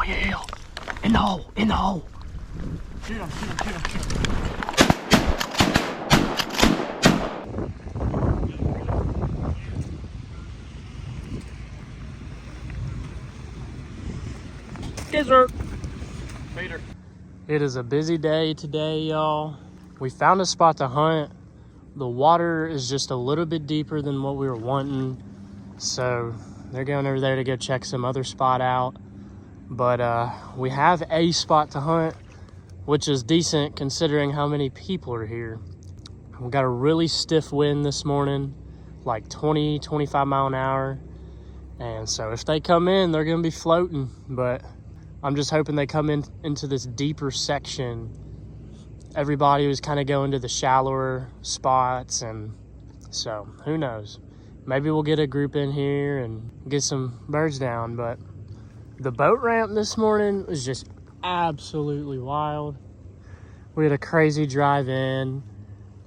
yeah. In the hole, in the hole. Shoot him, shoot him, shoot him, shoot him. Yes, sir. Later. It is a busy day today, y'all. We found a spot to hunt. The water is just a little bit deeper than what we were wanting. So they're going over there to go check some other spot out. But we have a spot to hunt, which is decent considering how many people are here. We got a really stiff wind this morning, like 20, 25 mile an hour. And so if they come in, they're gonna be floating. But I'm just hoping they come into this deeper section. Everybody was kind of going to the shallower spots, and so who knows? Maybe we'll get a group in here and get some birds down. But the boat ramp this morning was just absolutely wild. We had a crazy drive in.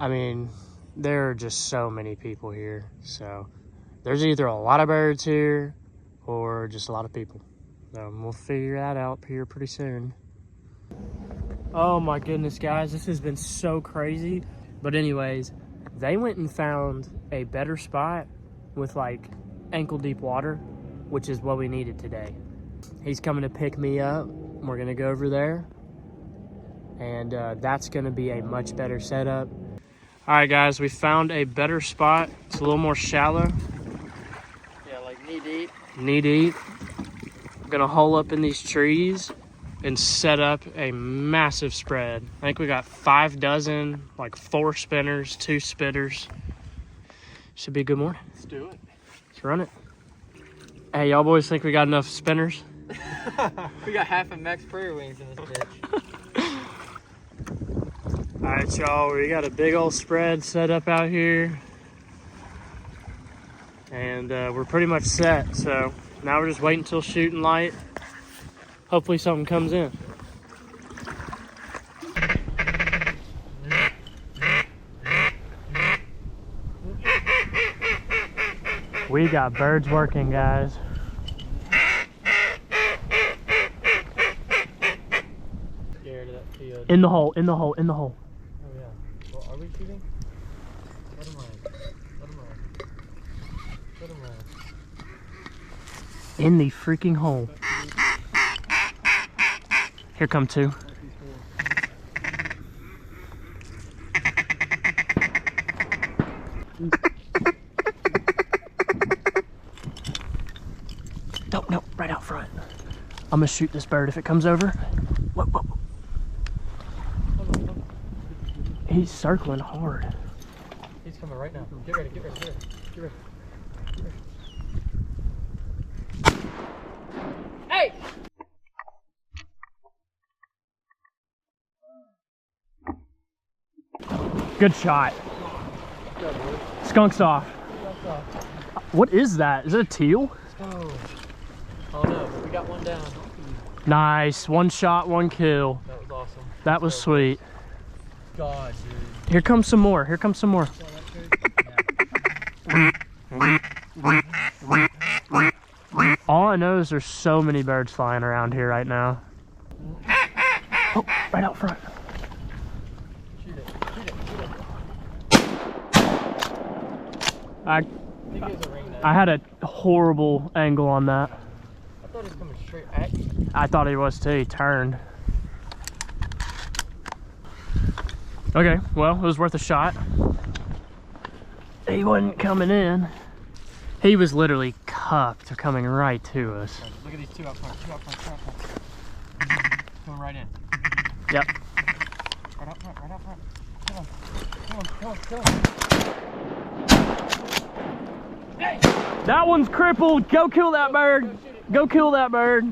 I mean, there are just so many people here. So there's either a lot of birds here or just a lot of people. So we'll figure that out here pretty soon. Oh my goodness, guys, this has been so crazy. But anyways, they went and found a better spot with like ankle deep water, which is what we needed today. He's coming to pick me up. We're gonna go over there, and that's gonna be a much better setup. All right, guys, we found a better spot. It's a little more shallow. Yeah, like knee deep. Knee deep. I'm gonna hole up in these trees and set up a massive spread. I think we got 5 dozen, like 4 spinners, 2 spitters. Should be a good morning. Let's do it. Let's run it. Hey, y'all boys think we got enough spinners? We got half a Max Prairie Wings in this bitch. All right, y'all, we got a big old spread set up out here. And we're pretty much set. So now we're just waiting till shooting light. Hopefully something comes in. We got birds working, guys. Scared of that field. In the hole, in the hole, in the hole. Oh yeah. Well, are we shooting? Let him land. Let him land. Let him land. In the freaking hole. Here come 2. No, right out front. I'm gonna shoot this bird if it comes over. Whoa, whoa, whoa. He's circling hard. He's coming right now. Get ready, get ready, get ready. Get ready. Get ready. Hey! Good shot. Skunk's off. What is that? Is it a teal? Let's go. Oh no, but we got one down. Nice. 1 shot, 1 kill. That was awesome. That was sweet. God, dude. Here comes some more. Here comes some more. All I know is there's so many birds flying around here right now. Oh, right out front. Shoot it, shoot it, shoot it. I think it was a ring net. I had a horrible angle on that. I thought he was coming straight at you. I thought he was too. He turned. Okay, well, it was worth a shot. He wasn't coming in. He was literally cupped coming right to us. Look at these 2 out front, 2 out front, 2 out front. Going right in. Yep. Right out front, right out front. Kill him. Kill him, kill him, kill him. Hey! That one's crippled. Go kill that bird. Go kill that bird.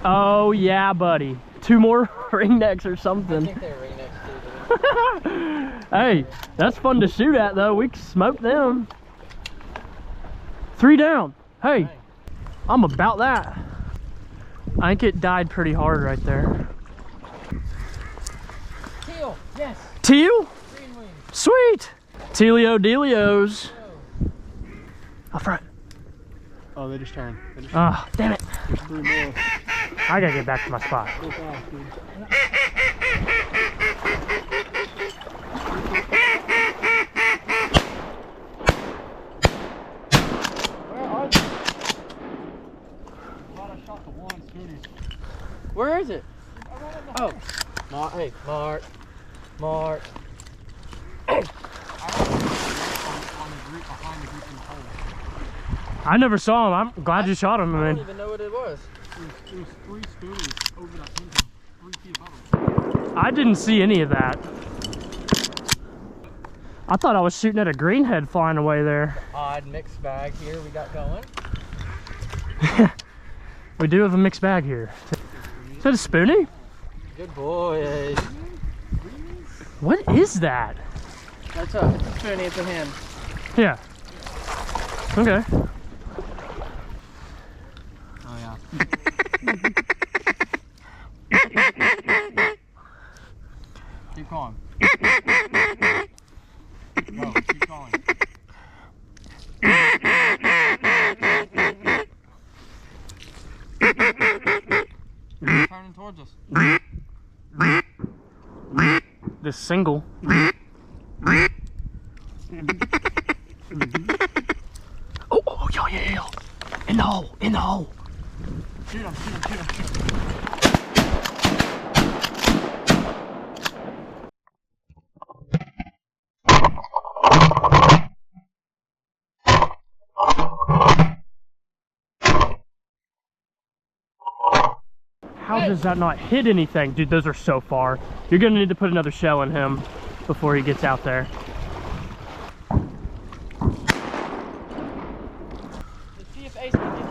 Oh yeah, buddy. 2 more ringnecks or something. I think they're ringnecks too. Hey, that's fun to shoot at though. We can smoke them. 3 down. Hey, I'm about that. I think it died pretty hard right there. Teal, yes. Teal? Green wings. Sweet. Tealio Delios. Up front. Oh, they just turned. Ah, damn it. There's 3 more. I gotta get back to my spot. Go fast, dude. Where are they? I thought I shot the one scooter. Where is it? Oh. Hey, Mark. Mark. Hey. I never saw him. I'm glad you shot him. I I don't mean, even know what it was. There's 3 scooters over that pinnacle, 3 feet above them. I didn't see any of that. I thought I was shooting at a greenhead flying away there. Odd mixed bag here we got going. We do have a mixed bag here. Is that a spoonie? Good boy. What is that? That's a spoonie, it's a hand. Yeah. Okay. Oh yeah. Keep going. Go, keep going. Turning towards us. This single. Oh, yeah. In the hole, in the hole. Shoot him, shoot him, shoot him, shoot him. How does that not hit anything? Dude, those are so far. You're gonna need to put another shell in him before he gets out there. Let's see if Ace can get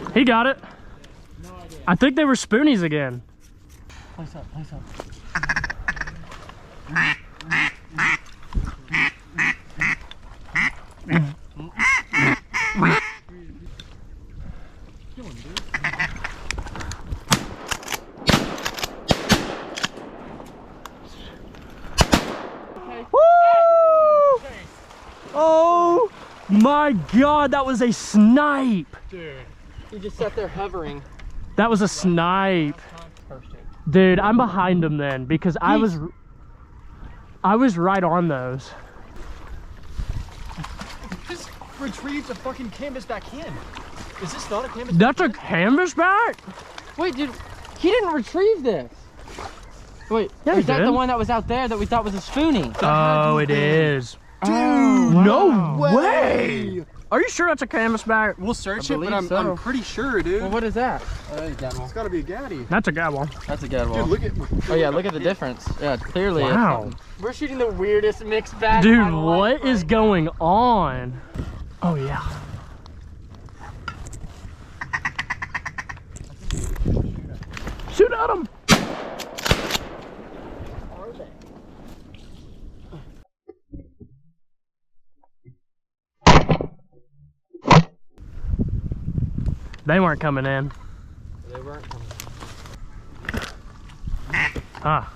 this. He got it. No idea. I think they were spoonies again. Place up, place up. Woo! Oh my God, that was a snipe. Dude. He just sat there hovering. That was a snipe. Perfect. Dude, I'm behind him then because I was right on those. Just retrieved a fucking canvasback hand. Is this not a canvasback? That's a canvasback? Wait, dude, he didn't retrieve this. Wait, Yeah, he is that did. the one that was out there that we thought was a spoonie? Oh, it is. Dude, No way. way. Are you sure that's a canvasback? We'll search I it, but believe so. I'm pretty sure, dude. Well, what is that? It's gotta be a gaddy. That's a good one. That's a good Dude, one. look at. Oh yeah, look at the difference. Yeah, clearly. Wow. We're shooting the weirdest mixed bag. Dude, what is going on? Oh yeah. Shoot at him. They weren't coming in. They weren't coming. Ah.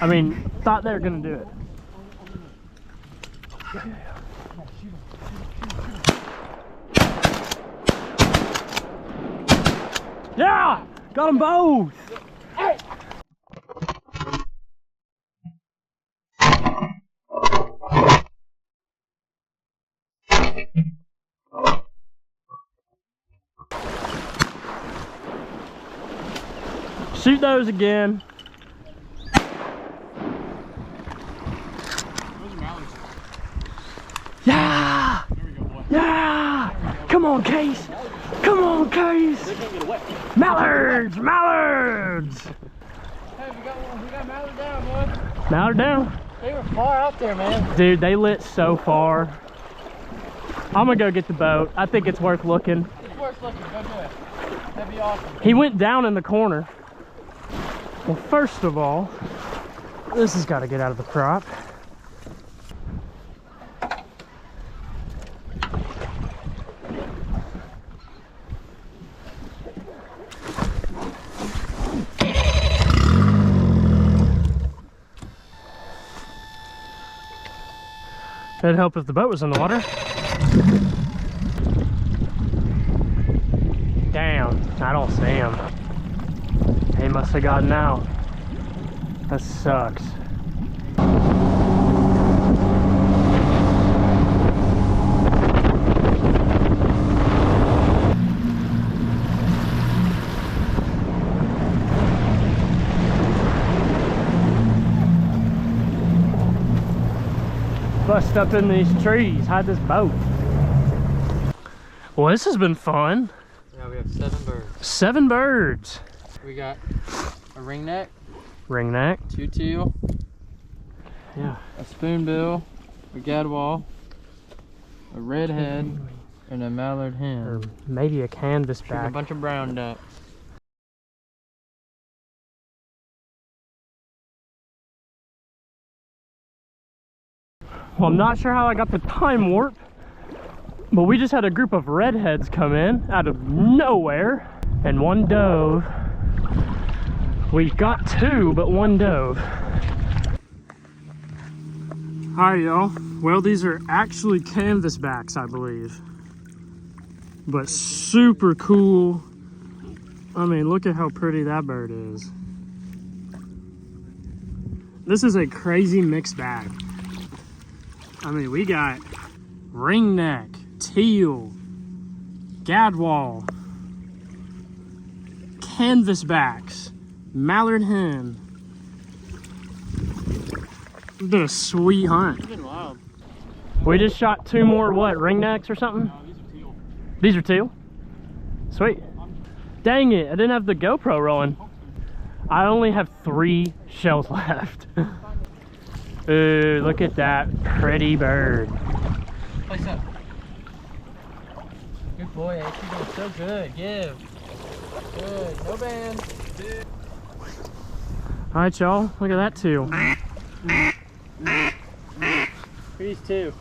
I mean, thought they were gonna do it. Yeah! Got them both! Hey! Shoot those again. Those are mallards. Yeah! There we go, boy. Yeah! Come on, Case! Come on, Case! They can't get away. Mallards! Mallards! Hey, we got one. We got mallard down, boy. Mallard down. They were far out there, man. Dude, they lit so far. I'm gonna go get the boat. I think it's worth looking. It's worth looking. Go do it. That'd be awesome. He went down in the corner. Well, first of all, this has got to get out of the crop. It'd help if the boat was in the water. Damn, I don't see him. He must have gotten out. That sucks. Bust up in these trees, hide this boat. Well, this has been fun. Yeah, we have 7 birds. 7 birds. We got a ringneck, Ringneck. 2 teal, Yeah. a spoonbill, a gadwall, a redhead, and a mallard Or hen. maybe a And a canvasback. bunch of brown ducks. Well, I'm not sure how I got the time warp, but we just had a group of redheads come in out of nowhere and 1 dove. We got 2, but 1 dove. Hi, y'all. Well, these are actually canvasbacks, I believe, but super cool. I mean, look at how pretty that bird is. This is a crazy mixed bag. I mean, we got ringneck, teal, gadwall, canvasbacks, mallard hen. It's been a sweet hunt. It's been wild. We just shot 2 more, what, ringnecks or something? No, these are teal. These are teal? Sweet. Dang it, I didn't have the GoPro rolling. I only have 3 shells left. Ooh, look at that pretty bird. Place up. Good boy, Ace. You're doing so good. Give. Good. No band. All right, y'all, look at that teal. These 2.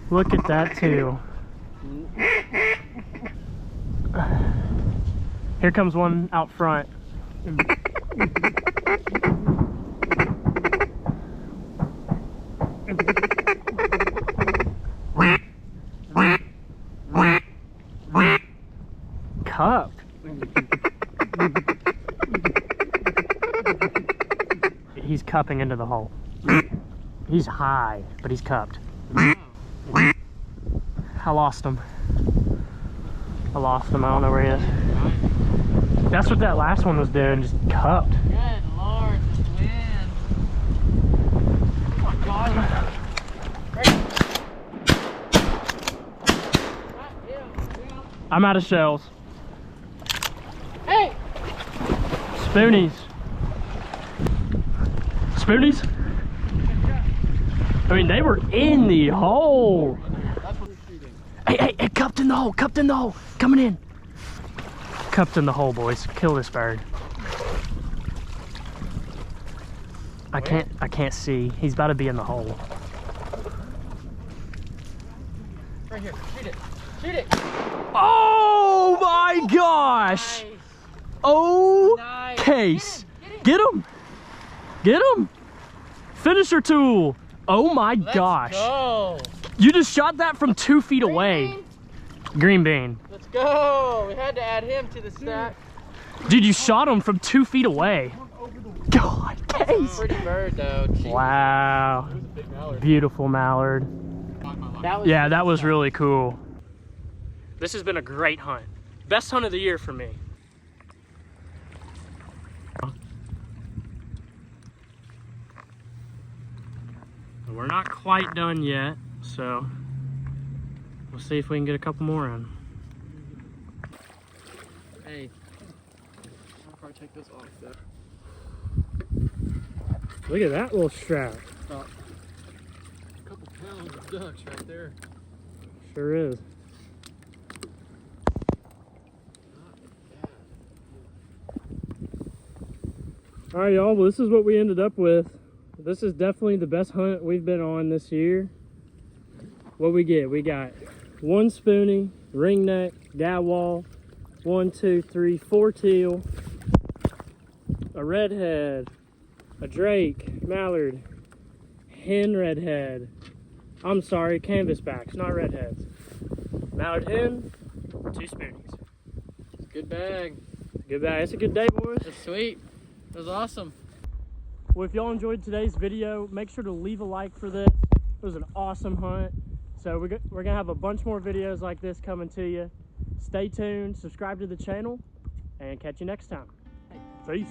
Look at that teal. Here comes one out front. Cupped. He's cupping into the hole. He's high, but he's cupped. I lost him. I don't know where he is. That's what that last one was doing, just cupped. Good Lord, this wind. Oh my God. I'm out of shells. Hey! Spoonies. Spoonies? I mean, they were in the hole. That's what we're shooting. Hey, cupped in the hole, coming in. Cupped in the hole, boys. Kill this bird. I can't see. He's about to be in the hole. Right here. Shoot it. Shoot it. Oh my gosh! Nice. Oh, Nice. case. Get him. Get him. Finisher tool. Oh my gosh. Go. You just shot that from 2 feet away. Green bean. Let's go. We had to add him to the stack. Dude, you shot him from 2 feet away. God, case. Pretty bird though. Jeez. Wow. It was a big mallard. Beautiful mallard. That was That was really cool. This has been a great hunt. Best hunt of the year for me. We're not quite done yet, so we'll see if we can get a couple more in. Hey. I'll probably take this off though. Look at that little strap. About a couple pounds of ducks right there. Sure is. All right, y'all, well, this is what we ended up with. This is definitely the best hunt we've been on this year. What we get? We got 1 spoonie, ringneck, gadwall, 1, 2, 3, 4 teal, a redhead, a drake, mallard, hen redhead, I'm sorry, canvasbacks, not redheads. Mallard hen, 2 spoonies. Good bag. Good bag. It's a good day, boys. That's sweet. That was awesome. Well, if y'all enjoyed today's video, make sure to leave a like for this. It was an awesome hunt. So we're going to have a bunch more videos like this coming to you. Stay tuned, subscribe to the channel, and catch you next time. Peace.